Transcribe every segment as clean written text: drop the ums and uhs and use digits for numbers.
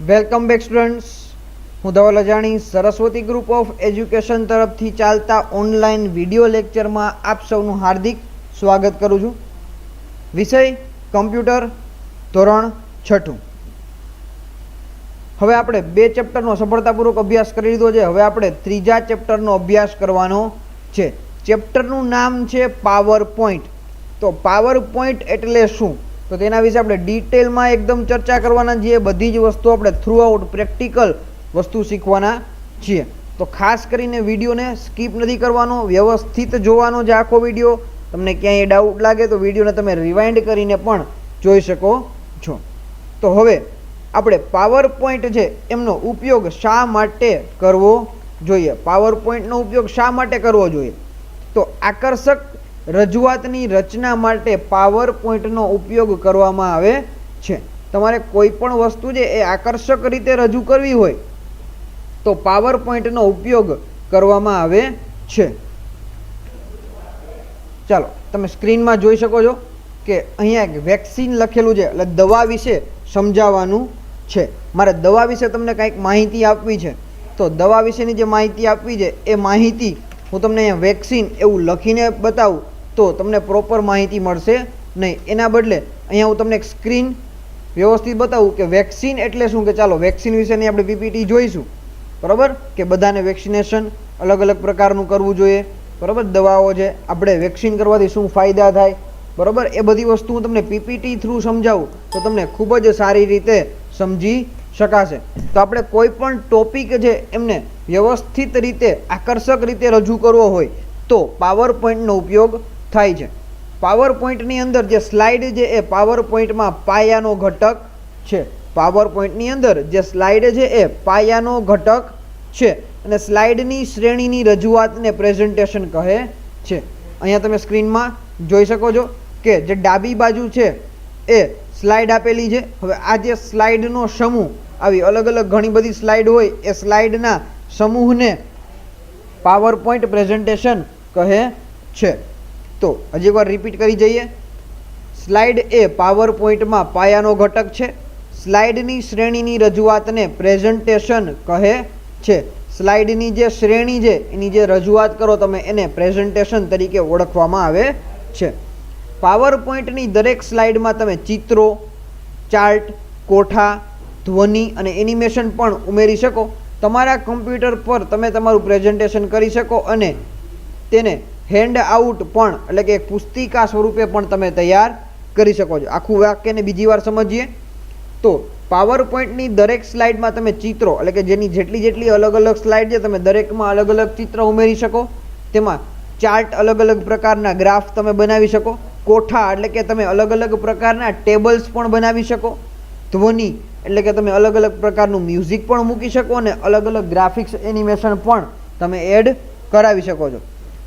Welcome back students, હું ધવલ અજાણી Saraswati group of education તરફથી ચાલતા ઓનલાઈન વિડીયો લેક્ચરમાં આપ સૌનું હાર્દિક સ્વાગત કરું છું. વિષય કમ્પ્યુટર, ધોરણ 6. હવે આપણે 2 ચેપ્ટરનો સફળતાપૂર્વક અભ્યાસ કરી લીધો છે. હવે આપણે 3જા ચેપ્ટરનો અભ્યાસ કરવાનો છે. ચેપ્ટરનું નામ છે પાવર પોઈન્ટ. તો પાવર પોઈન્ટ એટલે શું, તો તેના વિશે આપણે ડિટેલમાં એકદમ ચર્ચા કરવાના છીએ. બધી જ વસ્તુ આપણે થ્રુ આઉટ પ્રેક્ટિકલ વસ્તુ શીખવાના છીએ. તો ખાસ કરીને વિડીયોને સ્કીપ નથી કરવાનો, વ્યવસ્થિત જોવાનો છે આખો વિડીયો. તમને ક્યાંય ડાઉટ લાગે તો વિડીયોને તમે રિવાઇન્ડ કરીને પણ જોઈ શકો છો. તો હવે આપણે પાવર પોઈન્ટ છે એમનો ઉપયોગ શા માટે કરવો જોઈએ, પાવર પોઈન્ટનો ઉપયોગ શા માટે કરવો જોઈએ? તો આકર્ષક રજૂઆતની રચના માટે પાવર પોઈન્ટનો ઉપયોગ કરવામાં આવે છે. તમારે કોઈ પણ વસ્તુ છે એ આકર્ષક રીતે રજૂ કરવી હોય તો પાવર પોઈન્ટનો ઉપયોગ કરવામાં આવે છે. ચાલો તમે સ્ક્રીનમાં જોઈ શકો છો કે અહીંયા એક વેક્સિન લખેલું છે, એટલે દવા વિશે સમજાવવાનું છે. મારે દવા વિશે તમને કંઈક માહિતી આપવી છે, તો દવા વિશેની જે માહિતી આપવી છે એ માહિતી હું તમને અહીંયા વેક્સિન એવું લખીને બતાવું તો તમને પ્રોપર માહિતી મળશે નહીં. એના બદલે અહીંયા હું તમને એક સ્ક્રીન વ્યવસ્થિત બતાવું કે વેક્સિન એટલે શું. કે ચાલો વેક્સિન વિશેની આપણે પીપીટી જોઈશું, બરાબર, કે બધાને વેક્સિનેશન અલગ અલગ પ્રકારનું કરવું જોઈએ, બરાબર. દવાઓ છે, આપણે વેક્સિન કરવાથી શું ફાયદા થાય, બરાબર, એ બધી વસ્તુ હું તમને પીપીટી થ્રુ સમજાવું તો તમને ખૂબ જ સારી રીતે સમજી શકાશે. તો આપણે કોઈ પણ ટોપિક છે એમને વ્યવસ્થિત રીતે આકર્ષક રીતે રજૂ કરવો હોય તો પાવર પોઈન્ટનો ઉપયોગ થાય છે. પાવર પોઈન્ટની અંદર જે સ્લાઇડ છે એ પાવર પોઈન્ટમાં પાયાનો ઘટક છે. પાવર પોઈન્ટની અંદર જે સ્લાઇડ છે એ પાયાનો ઘટક છે અને સ્લાઇડની શ્રેણીની રજૂઆતને પ્રેઝન્ટેશન કહે છે. અહીંયા તમે સ્ક્રીનમાં જોઈ શકો છો કે જે ડાબી બાજુ છે એ સ્લાઇડ આપેલી છે. હવે આ જે સ્લાઇડનો સમૂહ, આવી અલગ અલગ ઘણી બધી સ્લાઇડ હોય એ સ્લાઇડના સમૂહને પાવર પોઈન્ટ પ્રેઝન્ટેશન કહે છે. તો હજી એકવાર રિપીટ કરી જઈએ. સ્લાઇડ એ પાવર પોઈન્ટમાં પાયાનો ઘટક છે. સ્લાઇડની શ્રેણીની રજૂઆતને પ્રેઝન્ટેશન કહે છે. સ્લાઇડની જે શ્રેણી છે એની જે રજૂઆત કરો તમે એને પ્રેઝન્ટેશન તરીકે ઓળખવામાં આવે છે. પાવર પોઈન્ટની દરેક સ્લાઇડમાં તમે ચિત્રો, ચાર્ટ, કોઠા, ધ્વનિ અને એનિમેશન પણ ઉમેરી શકો. તમારા કમ્પ્યુટર પર તમે તમારું પ્રેઝન્ટેશન કરી શકો અને તેને હેન્ડ આઉટ પણ, એટલે કે પુસ્તિકા સ્વરૂપે પણ તમે તૈયાર કરી શકો છો. આખું વાક્યને બીજી વાર સમજીએ તો પાવર પોઈન્ટની દરેક સ્લાઇડમાં તમે ચિત્રો, એટલે કે જેની જેટલી અલગ અલગ સ્લાઇડ છે તમે દરેકમાં અલગ અલગ ચિત્ર ઉમેરી શકો. તેમાં ચાર્ટ, અલગ અલગ પ્રકારના ગ્રાફ તમે બનાવી શકો. કોઠા એટલે કે તમે અલગ અલગ પ્રકારના ટેબલ્સ પણ બનાવી શકો. ધ્વનિ એટલે કે તમે અલગ અલગ પ્રકારનું મ્યુઝિક પણ મૂકી શકો અને અલગ અલગ ગ્રાફિક્સ એનિમેશન પણ તમે એડ કરાવી શકો છો.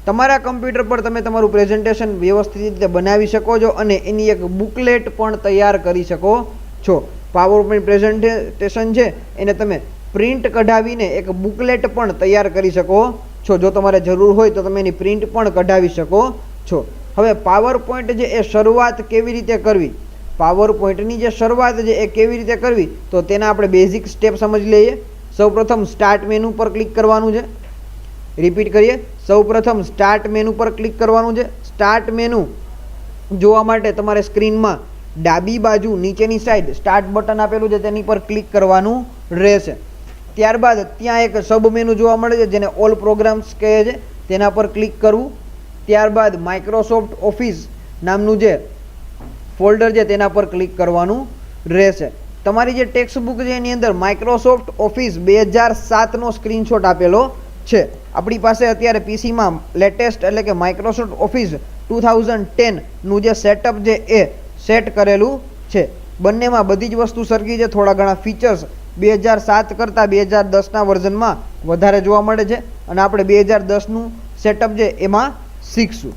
તમારા કમ્પ્યુટર પર તમે તમારું પ્રેઝન્ટેશન વ્યવસ્થિત રીતે બનાવી શકો છો અને એની એક બુકલેટ પણ તૈયાર કરી શકો છો. પાવર પોઈન્ટ પ્રેઝન્ટેશન છે એને તમે પ્રિન્ટ કઢાવીને એક બુકલેટ પણ તૈયાર કરી શકો છો. જો તમારે જરૂર હોય તો તમે એની પ્રિન્ટ પણ કઢાવી શકો છો. હવે પાવર પોઈન્ટ છે એ શરૂઆત કેવી રીતે કરવી, પાવર પોઈન્ટની જે શરૂઆત છે એ કેવી રીતે કરવી તો તેના આપણે બેઝિક સ્ટેપ સમજી લઈએ. સૌપ્રથમ સ્ટાર્ટ મેનુ પર ક્લિક કરવાનું છે. રિપીટ કરીએ, સૌપ્રથમ સ્ટાર્ટ મેનુ પર ક્લિક કરવાનું છે. સ્ટાર્ટ મેનુ જોવા માટે તમારે સ્ક્રીનમાં ડાબી બાજુ નીચેની સાઈડ સ્ટાર્ટ બટન આપેલું છે તેની પર ક્લિક કરવાનું રહેશે. ત્યારબાદ ત્યાં એક સબ મેનુ જોવા મળે છે જેને ઓલ પ્રોગ્રામ્સ કહે છે, તેના પર ક્લિક કરવું. ત્યારબાદ માઇક્રોસોફ્ટ ઓફિસ નામનું જે ફોલ્ડર છે તેના પર ક્લિક કરવાનું રહેશે. તમારી જે ટેક્સ્ટ બુક છે એની અંદર માઇક્રોસોફ્ટ ઓફિસ 2007નો સ્ક્રીનશોટ આપેલો છે. આપણી પાસે અત્યારે પીસીમાં લેટેસ્ટ એટલે કે માઇક્રોસોફ્ટ ઓફિસ 2010નું જે સેટઅપ છે એ સેટ કરેલું છે. બંનેમાં બધી જ વસ્તુ સરખી છે. થોડા ઘણા ફીચર્સ 2007 કરતાં 2010ના વર્ઝનમાં વધારે જોવા મળે છે અને આપણે 2010નું સેટઅપ છે એમાં શીખશું.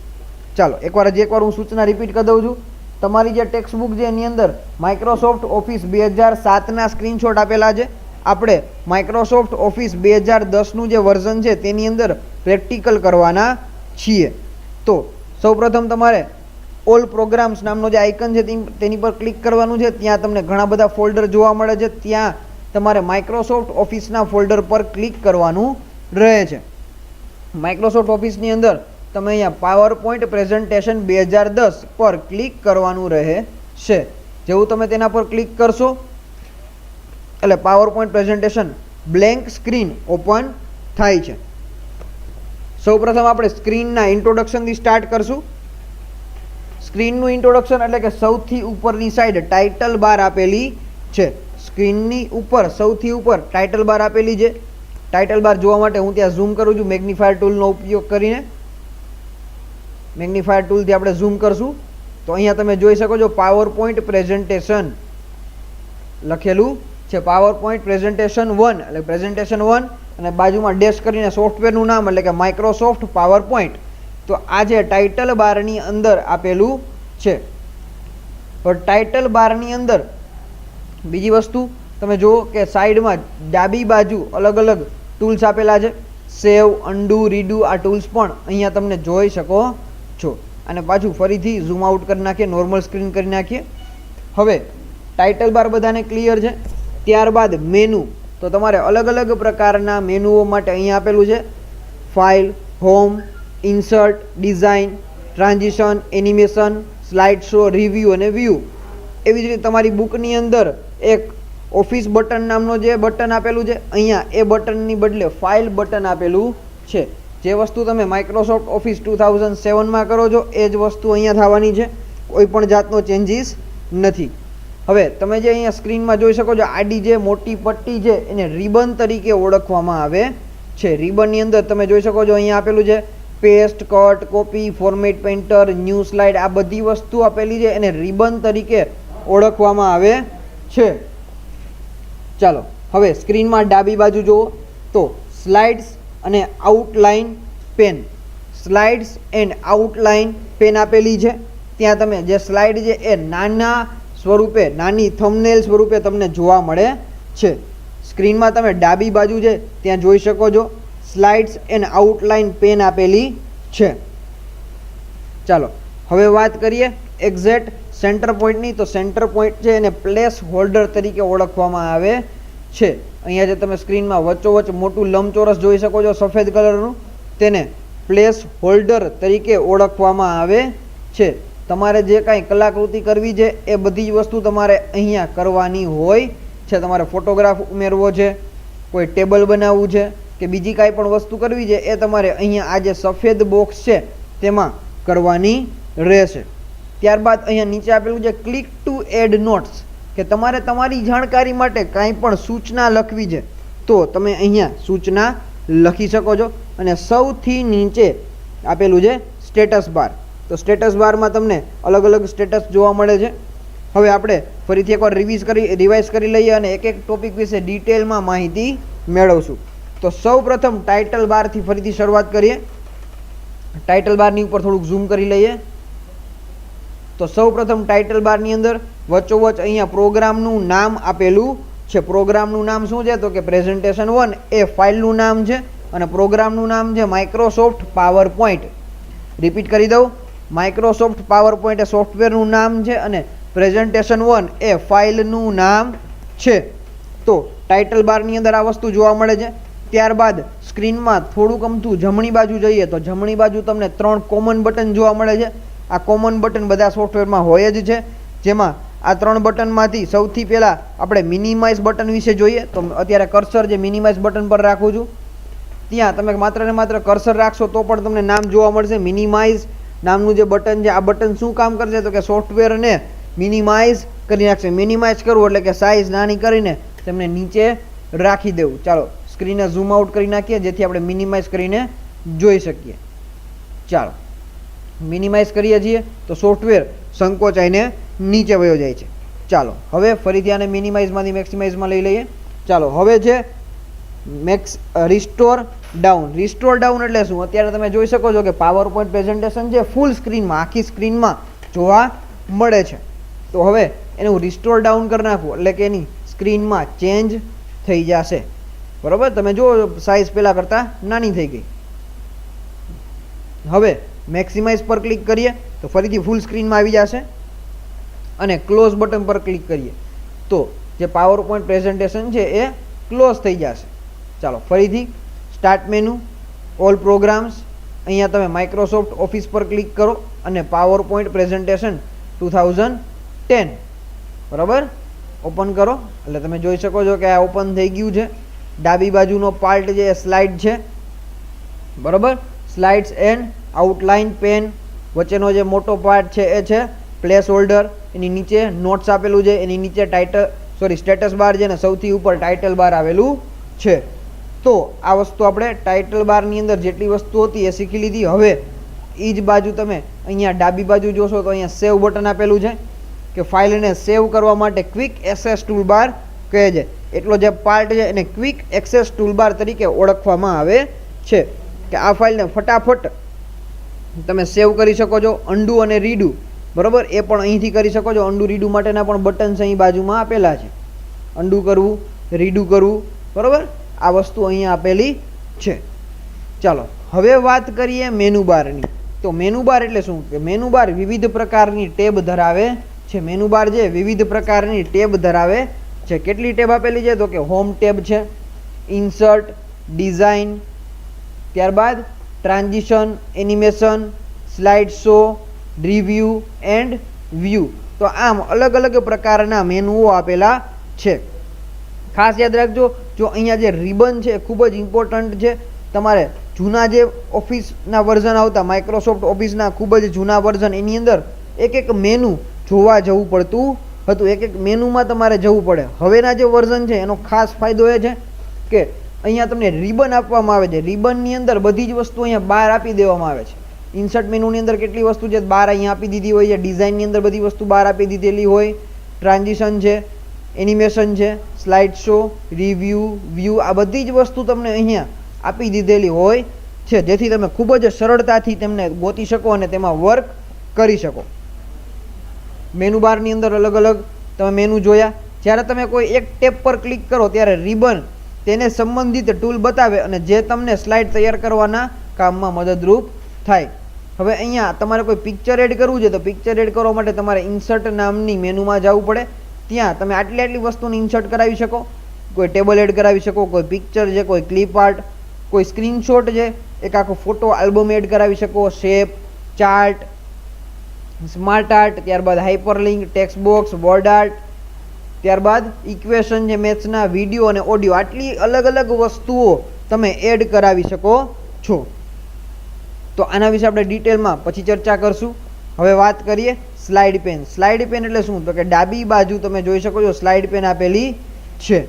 ચાલો એકવાર હું સૂચના રિપીટ કરી દઉં છું. તમારી જે ટેક્સ્ટ બુક છે એની અંદર માઇક્રોસોફ્ટ ઓફિસ 2007ના સ્ક્રીનશોટ આપેલા છે. આપણે માઇક્રોસોફ્ટ ઓફિસ 2010નું જે વર્ઝન છે તેની અંદર પ્રેક્ટિકલ કરવાના છીએ. તો સૌપ્રથમ તમારે ઓલ પ્રોગ્રામ્સ નામનો જે આઇકન છે તેની પર ક્લિક કરવાનું છે. ત્યાં તમને ઘણા બધા ફોલ્ડર જોવા મળે છે. ત્યાં તમારે માઇક્રોસોફ્ટ ઓફિસના ફોલ્ડર પર ક્લિક કરવાનું રહે છે. માઇક્રોસોફ્ટ ઓફિસની અંદર તમે અહીંયા પાવર પોઈન્ટ પ્રેઝન્ટેશન 2010 પર ક્લિક કરવાનું રહે છે. જેવું તમે તેના પર ક્લિક કરશો એટલે power point presentation blank screen open થાય છે. સૌપ્રથમ આપણે સ્ક્રીનના ઇન્ટ્રોડક્શનથી સ્ટાર્ટ કરશું. સ્ક્રીનનું ઇન્ટ્રોડક્શન એટલે કે સૌથી ઉપરની સાઈડ ટાઇટલ બાર આપેલી છે. સ્ક્રીનની ઉપર સૌથી ઉપર ટાઇટલ બાર આપેલી છે. ટાઇટલ બાર જોવા માટે હું ત્યાં ઝૂમ કરું છું મેગ્નિફાયર ટૂલનો ઉપયોગ કરીને. મેગ્નિફાયર ટૂલથી આપણે ઝૂમ કરશું તો અહીંયા તમે જોઈ શકો છો પાવર પોઈન્ટ પ્રેઝન્ટેશન લખેલું છે. પાવર પોઈન્ટ પ્રેઝન્ટેશન 1 એટલે પ્રેઝન્ટેશન 1 અને બાજુમાં ડેશ કરીને સોફ્ટવેરનું નામ એટલે કે માઇક્રોસોફ્ટ પાવર પોઈન્ટ. તો આ જે ટાઇટલ બારની અંદર આપેલું છે. તો ટાઇટલ બારની અંદર બીજી વસ્તુ તમે જુઓ કે સાઈડમાં ડાબી બાજુ અલગ અલગ ટૂલ્સ આપેલા છે. સેવ, અન્ડુ, રીડુ આ ટૂલ્સ પણ અહીંયા તમને જોઈ શકો છો. અને પાછું ફરીથી ઝૂમ આઉટ કરી નાખીએ, નોર્મલ સ્ક્રીન કરી નાખીએ. હવે ટાઇટલ બાર બધાને ક્લિયર છે. ત્યારબાદ મેનુ. તો તમારે અલગ અલગ પ્રકારના મેનુઓ માટે અહીંયા આપેલું છે file, home, insert, design, transition, animation, slide show, review અને વ્યૂ. એવી જ રીતે તમારી બુકની અંદર એક ઓફિસ બટન નામનો જે બટન આપેલું છે અહીંયા એ બટનની બદલે ફાઇલ બટન આપેલું છે. જે વસ્તુ તમે માઇક્રોસોફ્ટ ઓફિસ 2007માં કરો છો એ જ વસ્તુ અહીંયા થવાની છે. કોઈ પણ જાતનો ચેન્જીસ નથી. હવે તમે જે અહીંયા સ્ક્રીનમાં જોઈ શકો છો આડી જે મોટી પટ્ટી છે એને રિબન તરીકે ઓળખવામાં આવે છે. રિબનની અંદર તમે જોઈ શકો છો અહીંયા આપેલું છે paste, cut, copy, format painter, new slide આ બધી વસ્તુ આપેલી છે એને રિબન તરીકે ઓળખવામાં આવે છે. ચાલો હવે સ્ક્રીનમાં ડાબી બાજુ જુઓ તો સ્લાઇડ્સ અને outline pen. Slides and outline pen આપેલી છે. ત્યાં તમે જે સ્લાઇડ છે એ નાના સ્વરૂપે નાની થંબનેલ સ્વરૂપે તમને જોવા મળે છે. સ્ક્રીનમાં તમે ડાબી બાજુ છે ત્યાં જોઈ શકો છો સ્લાઇડ્સ એન્ડ આઉટલાઇન પેન આપેલી છે. ચાલો હવે વાત કરીએ એક્ઝેક્ટ સેન્ટર પોઈન્ટની. તો સેન્ટર પોઈન્ટ છે એને પ્લેસ હોલ્ડર તરીકે ઓળખવામાં આવે છે. અહીંયા જે તમે સ્ક્રીનમાં વચ્ચોવચ્ચ મોટું લંબચોરસ જોઈ શકો છો સફેદ કલરનું તેને પ્લેસ હોલ્ડર તરીકે ઓળખવામાં આવે છે. તમારે જે કાંઈ કલાકૃતિ કરવી છે એ બધી જ વસ્તુ તમારે અહીંયા કરવાની હોય છે. તમારે ફોટોગ્રાફ ઉમેરવો છે, કોઈ ટેબલ બનાવવું છે કે બીજી કાંઈ પણ વસ્તુ કરવી છે એ તમારે અહીંયા આ જે સફેદ બોક્સ છે તેમાં કરવાની રહેશે. ત્યારબાદ અહીંયા નીચે આપેલું છે ક્લિક ટુ એડ નોટ્સ કે તમારે તમારી જાણકારી માટે કાંઈ પણ સૂચના લખવી છે તો તમે અહીંયા સૂચના લખી શકો છો. અને સૌથી નીચે આપેલું છે સ્ટેટસ બાર. તો સ્ટેટસ બારમાં તમને અલગ અલગ સ્ટેટસ જોવા મળે છે. હવે આપણે ફરીથી એકવાર રિવાઇઝ કરી લઈએ અને એક એક ટોપિક વિશે ડિટેલમાં માહિતી મેળવશું. તો સૌ પ્રથમ ટાઇટલ બારથી ફરીથી શરૂઆત કરીએ. ટાઇટલ બારની ઉપર થોડુંક ઝૂમ કરી લઈએ. તો સૌ પ્રથમ ટાઇટલ બારની અંદર વચ્ચોવચ્ચ અહીંયા પ્રોગ્રામનું નામ આપેલું છે. પ્રોગ્રામનું નામ શું છે તો કે પ્રેઝન્ટેશન 1 એ ફાઇલનું નામ છે અને પ્રોગ્રામનું નામ છે માઇક્રોસોફ્ટ પાવર પોઈન્ટ. રિપીટ કરી દઉં, માઇક્રોસોફ્ટ પાવર પોઈન્ટ એ સોફ્ટવેરનું નામ છે અને પ્રેઝન્ટેશન 1 એ ફાઇલનું નામ છે. તો ટાઇટલ બારની અંદર આ વસ્તુ જોવા મળે છે. ત્યારબાદ સ્ક્રીનમાં થોડુંક અમથું જમણી બાજુ જઈએ તો જમણી બાજુ તમને 3 કોમન બટન જોવા મળે છે. આ કોમન બટન બધા સોફ્ટવેરમાં હોય જ છે. જેમાં આ 3 બટનમાંથી સૌથી પહેલાં આપણે મિનિમાઇઝ બટન વિશે જોઈએ. તો અત્યારે કર્સર જે મિનિમાઇઝ બટન પર રાખું છું ત્યાં તમે માત્ર ને માત્ર કર્સર રાખશો તો પણ તમને નામ જોવા મળશે. મિનિમાઇઝ નામનું જે બટન છે આ બટન શું કામ કરશે તો કે સોફ્ટવેરને મિનિમાઇઝ કરી નાખશે. મિનિમાઇઝ કરવું એટલે કે સાઇઝ નાની કરીને તેમને નીચે રાખી દેવું. ચાલો સ્ક્રીનને ઝૂમ આઉટ કરી નાખીએ જેથી આપણે મિનિમાઇઝ કરીને જોઈ શકીએ. ચાલો મિનિમાઇઝ કરીએ છીએ તો સોફ્ટવેર સંકોચાઈને નીચે વયો જાય છે. ચાલો હવે ફરીથી આને મિનિમાઇઝમાંથી મેક્સિમાઇઝમાં લઈ લઈએ. ચાલો હવે છે રિસ્ટોર ડાઉન. રિસ્ટોર ડાઉન એટલે શું? અત્યારે તમે જોઈ શકો છો કે પાવર પોઈન્ટ પ્રેઝન્ટેશન છે ફૂલ સ્ક્રીનમાં આખી સ્ક્રીનમાં જોવા મળે છે. તો હવે એનું રિસ્ટોર ડાઉન કરી નાખવું એટલે કે એની સ્ક્રીનમાં ચેન્જ થઈ જશે. બરાબર, તમે જુઓ સાઇઝ પહેલાં કરતાં નાની થઈ ગઈ. હવે મેક્સિમાઇઝ પર ક્લિક કરીએ તો ફરીથી ફૂલ સ્ક્રીનમાં આવી જશે અને ક્લોઝ બટન પર ક્લિક કરીએ તો જે પાવર પોઈન્ટ પ્રેઝન્ટેશન છે એ ક્લોઝ થઈ જશે. ચાલો ફરીથી સ્ટાર્ટ મેનુ, ઓલ પ્રોગ્રામ્સ, અહીંયા તમે માઇક્રોસોફ્ટ ઓફિસ પર ક્લિક કરો અને પાવર પોઈન્ટ પ્રેઝન્ટેશન 2010 બરાબર ઓપન કરો એટલે તમે જોઈ શકો છો કે આ ઓપન થઈ ગયું છે. ડાબી બાજુનો પાર્ટ જે સ્લાઇડ છે બરાબર, સ્લાઇડ્સ એન્ડ આઉટલાઇન પેન, વચ્ચેનો જે મોટો પાર્ટ છે એ છે પ્લેસ હોલ્ડર, એની નીચે નોટ્સ આપેલું છે, એની નીચે સ્ટેટસ બાર છે ને સૌથી ઉપર ટાઇટલ બાર આવેલું છે. તો આ વસ્તુ આપણે ટાઇટલ બારની અંદર જેટલી વસ્તુ હતી એ શીખી લીધી. હવે એ જ બાજુ તમે અહીંયા ડાબી બાજુ જોશો તો અહીંયા સેવ બટન આપેલું છે કે ફાઇલને સેવ કરવા માટે ક્વિક એક્સેસ ટૂલબાર કહે છે. એટલો જે પાર્ટ છે એને ક્વિક એક્સેસ ટૂલબાર તરીકે ઓળખવામાં આવે છે કે આ ફાઇલને ફટાફટ તમે સેવ કરી શકો છો. અન્ડુ અને રીડુ બરાબર એ પણ અહીંથી કરી શકો છો. અન્ડુ રીડુ માટેના પણ બટન્સ અહીં બાજુમાં આપેલા છે. અન્ડુ કરવું, રીડુ કરવું બરાબર, આ વસ્તુ અહીંયા આપેલી છે. ચાલો હવે વાત કરીએ મેનુ બારની. તો મેનુ બાર એટલે શું કે મેનુ બાર વિવિધ પ્રકારની ટેબ ધરાવે છે. મેનુ બાર જે વિવિધ પ્રકારની ટેબ ધરાવે છે. કેટલી ટેબ આપેલી છે તો કે હોમ ટેબ છે, ઇન્સર્ટ, ડિઝાઇન, ત્યારબાદ transition, animation, slide show, review and view. તો આમ અલગ અલગ પ્રકારના મેનુઓ આપેલા છે. ખાસ યાદ રાખજો, જો અહીંયા જે રિબન છે ખૂબ જ ઇમ્પોર્ટન્ટ છે. તમારે જૂના જે ઓફિસના વર્ઝન આવતા માઇક્રોસોફ્ટ ઓફિસના ખૂબ જ જૂના વર્ઝન એની અંદર એક એક મેનુ જોવા જવું પડતું હતું. એક એક મેનુમાં તમારે જવું પડે. હવેના જે વર્ઝન છે એનો ખાસ ફાયદો એ છે કે અહીંયા તમને રિબન આપવામાં આવે છે. રિબનની અંદર બધી જ વસ્તુ અહીંયા બહાર આપી દેવામાં આવે છે. ઇન્સર્ટ મેનુની અંદર કેટલી વસ્તુ છે બહાર અહીંયા આપી દીધી હોય છે. ડિઝાઇનની અંદર બધી વસ્તુ બહાર આપી દીધેલી હોય. ટ્રાન્ઝિશન છે, એનિમેશન છે, સ્લાઇડ શો, રિવ્યૂ, વ્યૂ, આ બધી જ વસ્તુ તમને અહીંયા આપી દીધેલી હોય છે જેથી તમે ખૂબ જ સરળતાથી તેમને ગોતી શકો અને તેમાં વર્ક કરી શકો. મેનુ બારની અંદર અલગ અલગ તમે મેનુ જોયા. જ્યારે તમે કોઈ એક ટેબ પર ક્લિક કરો ત્યારે રિબન તેને સંબંધિત ટૂલ બતાવે અને જે તમને સ્લાઇડ તૈયાર કરવાના કામમાં મદદરૂપ થાય. હવે અહીંયા તમારે કોઈ પિક્ચર એડ કરવું છે તો પિક્ચર એડ કરવા માટે તમારે ઇન્સર્ટ નામની મેનુમાં જવું પડે. ત્યાં તમે આટલી વસ્તુને ઇન્સર્ટ કરાવી શકો. કોઈ ટેબલ એડ કરાવી શકો, કોઈ પિક્ચર છે, કોઈ ક્લિપ આર્ટ, કોઈ સ્ક્રીનશોટ છે, એક આખો ફોટો આલ્બમ એડ કરાવી શકો, શેપ, ચાર્ટ, સ્માર્ટ આર્ટ, ત્યારબાદ hyperlink, text box, word art, ત્યારબાદ ઇક્વેશન છે મેથ્સના, વિડીયો અને ઓડિયો, આટલી અલગ અલગ વસ્તુઓ તમે એડ કરાવી શકો છો. તો આના વિશે આપણે ડિટેલમાં પછી ચર્ચા કરશું. હવે વાત કરીએ સ્લાઇડ પેન. સ્લાઇડ પેન એટલે શું તો કે ડાબી બાજુ તમે જોઈ શકો છો સ્લાઇડ પેન આપેલી છે.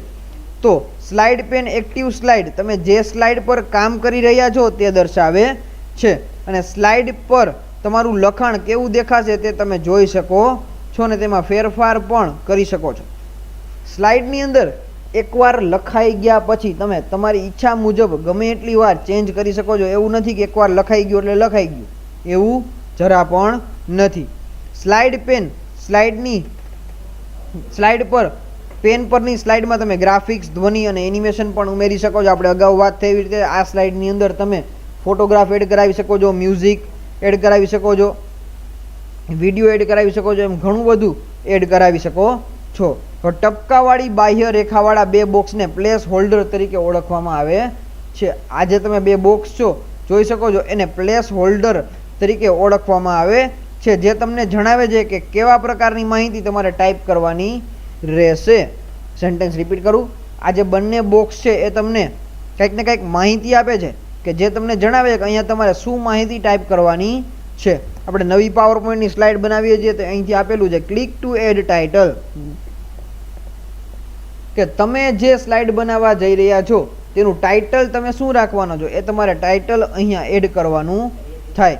તો સ્લાઇડ પેન એક્ટિવ સ્લાઇડ, તમે જે સ્લાઇડ પર કામ કરી રહ્યા છો તે દર્શાવે છે અને સ્લાઇડ પર તમારું લખાણ કેવું દેખાશે તે તમે જોઈ શકો છો અને તેમાં ફેરફાર પણ કરી શકો છો. સ્લાઇડની અંદર એકવાર લખાઈ ગયા પછી તમે તમારી ઈચ્છા મુજબ ગમે એટલી વાર ચેન્જ કરી શકો છો. એવું નથી કે એકવાર લખાઈ ગયું એટલે લખાઈ ગયું, એવું જરા પણ નથી. સ્લાઇડ પેન, સ્લાઇડ પર પેન પરની સ્લાઇડમાં તમે ગ્રાફિક્સ, ધ્વનિ અને એનિમેશન પણ ઉમેરી શકો છો. આપણે અગાઉ વાત થઈ એવી રીતે આ સ્લાઇડની અંદર તમે ફોટોગ્રાફ એડ કરાવી શકો છો, મ્યુઝિક એડ કરાવી શકો છો, વિડીયો એડ કરાવી શકો છો, એમ ઘણું બધું એડ કરાવી શકો છો. તો ટપકાવાળી બાહ્ય રેખાવાળા બે બોક્સને પ્લેસ હોલ્ડર તરીકે ઓળખવામાં આવે છે. આ જે તમે બે બોક્સ છો જોઈ શકો છો એને પ્લેસ હોલ્ડર તરીકે ઓળખવામાં આવે છે, જે તમને જણાવે છે કે કેવા પ્રકારની માહિતી તમારે ટાઈપ કરવાની રહેશે. સેન્ટેન્સ રિપીટ કરું, આ જે બંને બોક્સ છે એ તમને કંઈક ને કંઈક માહિતી આપે છે કે જે તમને જણાવે છે કે અહીંયા તમારે શું માહિતી ટાઈપ કરવાની છે. આપણે નવી પાવર પોઈન્ટની સ્લાઇડ બનાવીએ છીએ તો અહીંથી આપેલું છે ક્લિક ટુ એડ ટાઇટલ, કે તમે જે સ્લાઇડ બનાવવા જઈ રહ્યા છો તેનું ટાઇટલ તમે શું રાખવાનો છો એ તમારે ટાઇટલ અહીંયા એડ કરવાનું થાય.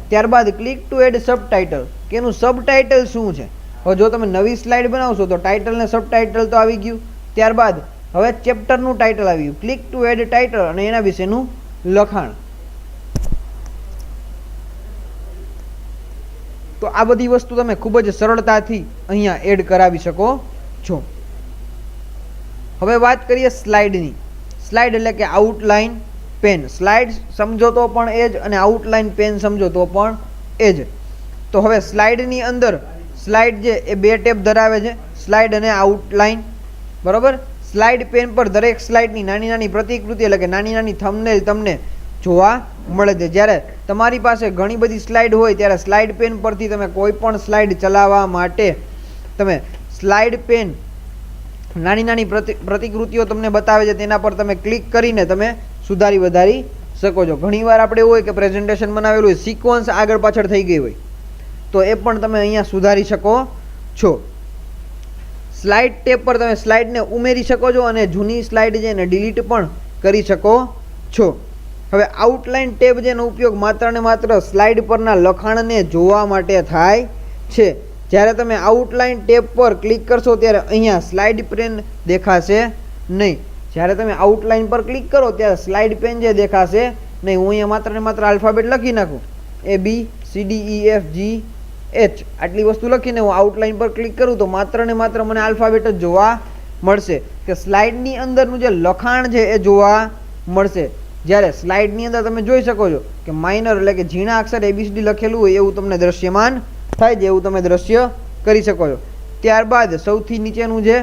ત્યારબાદ click to add subtitle, કે એનું સબ ટાઇટલ શું છે. હવે જો તમે નવી સ્લાઇડ બનાવશો તો ટાઇટલ ને સબ ટાઇટલ તો આવી ગયું. ત્યારબાદ હવે ચેપ્ટરનું ટાઇટલ આવી ગયું. ક્લિક ટુ એડ ટાઇટલ અને એના વિશેનું લખાણ. તો આ બધી વસ્તુ તમે ખૂબ જ સરળતાથી અહીંયા એડ કરાવી શકો છો. હવે વાત કરીએ સ્લાઇડની. સ્લાઇડ એટલે કે આઉટલાઇન પેન. સ્લાઇડ સમજો તો પણ એ જ અને આઉટલાઇન પેન સમજો તો પણ એ જ. તો હવે સ્લાઇડની અંદર સ્લાઇડ જે એ બે ટેબ ધરાવે છે, સ્લાઇડ અને આઉટલાઇન. બરાબર. સ્લાઇડ પેન પર દરેક સ્લાઇડની નાની નાની પ્રતિકૃતિ એટલે કે નાની નાની થંબનેલ તમને જોવા મળે છે. જ્યારે તમારી પાસે ઘણી બધી સ્લાઇડ હોય ત્યારે સ્લાઇડ પેન પરથી તમે કોઈ પણ સ્લાઇડ ચલાવવા માટે તમે સ્લાઇડ પેન નાની નાની પ્રતિકૃતિઓ તમને બતાવે છે, તેના પર તમે ક્લિક કરીને તમે સુધારી વધારી શકો છો. ઘણીવાર આપણે એવું હોય કે પ્રેઝન્ટેશન બનાવેલું હોય, સિક્વન્સ આગળ પાછળ થઈ ગઈ હોય, તો એ પણ તમે અહીંયા સુધારી શકો છો. સ્લાઇડ ટેબ પર તમે સ્લાઇડને ઉમેરી શકો છો અને જૂની સ્લાઇડ છે એને ડિલીટ પણ કરી શકો છો. હવે આઉટલાઇન ટેબ જેનો ઉપયોગ માત્ર ને માત્ર સ્લાઇડ પરના લખાણને જોવા માટે થાય છે. જ્યારે તમે આઉટલાઇન ટેબ પર ક્લિક કરશો ત્યારે અહીંયા સ્લાઇડ પેન દેખાશે નહીં. જ્યારે તમે આઉટલાઇન પર ક્લિક કરો ત્યારે સ્લાઇડ પેન જે દેખાશે નહીં. હું અહીંયા માત્ર ને માત્ર આલ્ફાબેટ લખી નાખું, ABCDEFGH આટલી વસ્તુ લખીને હું આઉટલાઇન પર ક્લિક કરું તો માત્ર ને માત્ર મને આલ્ફાબેટ જ જોવા મળશે, કે સ્લાઇડની અંદરનું જે લખાણ છે એ જોવા મળશે. જ્યારે સ્લાઇડની અંદર તમે જોઈ શકો છો કે માઇનર એટલે કે ઝીણા અક્ષર ABCD લખેલું હોય એવું તમને દ્રશ્યમાન થાય છે, એવું તમે દ્રશ્ય કરી શકો છો. ત્યારબાદ સૌથી નીચેનું છે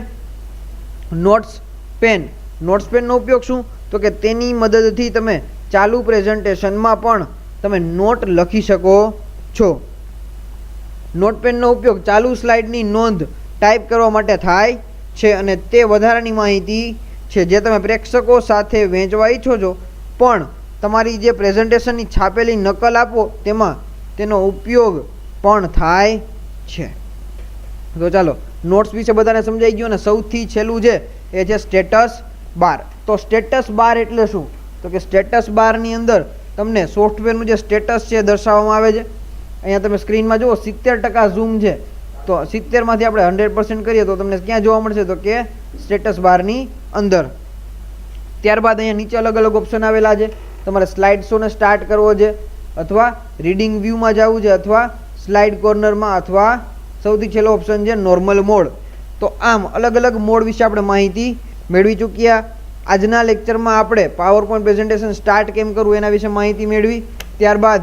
નોટ્સ પેન. નોટ્સ પેનનો ઉપયોગ શું? તો કે તેની મદદથી તમે ચાલુ પ્રેઝન્ટેશનમાં પણ તમે નોટ લખી શકો છો. નોટપેનનો ઉપયોગ ચાલુ સ્લાઇડની નોંધ ટાઈપ કરવા માટે થાય છે અને તે વધારાની માહિતી છે જે તમે પ્રેક્ષકો સાથે વહેંચવા ઈચ્છો છો, પણ તમારી જે પ્રેઝન્ટેશનની છાપેલી નકલ આપો તેમાં તેનો ઉપયોગ પણ થાય છે. તો ચાલો નોટ્સ વિશે બધાને સમજાઈ ગયું. અને સૌથી છેલ્લું છે એ છે સ્ટેટસ બાર. તો સ્ટેટસ બાર એટલે શું? તો કે સ્ટેટસ બારની અંદર તમને સોફ્ટવેરનું જે સ્ટેટસ છે દર્શાવવામાં આવે છે. અહીંયા તમે સ્ક્રીનમાં જુઓ 70% ઝૂમ છે, તો 70માંથી આપણે 100% કરીએ તો તમને ક્યાં જોવા મળશે? તો કે સ્ટેટસ બારની અંદર. ત્યારબાદ અહીંયા નીચે અલગ અલગ ઓપ્શન આવેલા છે. તમારે સ્લાઇડ શોને સ્ટાર્ટ કરવો છે, અથવા રીડિંગ વ્યૂમાં જવું છે, અથવા સ્લાઇડ કોર્નરમાં, અથવા સૌથી છેલ્લો ઓપ્શન છે નોર્મલ મોડ. તો આમ અલગ અલગ મોડ વિશે આપણે માહિતી મેળવી ચૂક્યા. આજના લેક્ચરમાં આપણે પાવર પોઈન્ટ પ્રેઝન્ટેશન સ્ટાર્ટ કેમ કરવું એના વિશે માહિતી મેળવી. ત્યારબાદ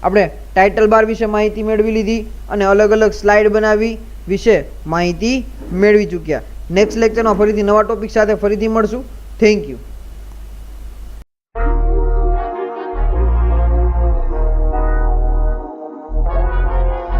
આપણે ટાઇટલ બાર વિશે માહિતી મેળવી લીધી અને અલગ અલગ સ્લાઇડ બનાવી વિશે માહિતી મેળવી ચૂક્યા. નેક્સ્ટ લેક્ચરમાં ફરીથી નવા ટોપિક સાથે ફરીથી મળશું. Thank you.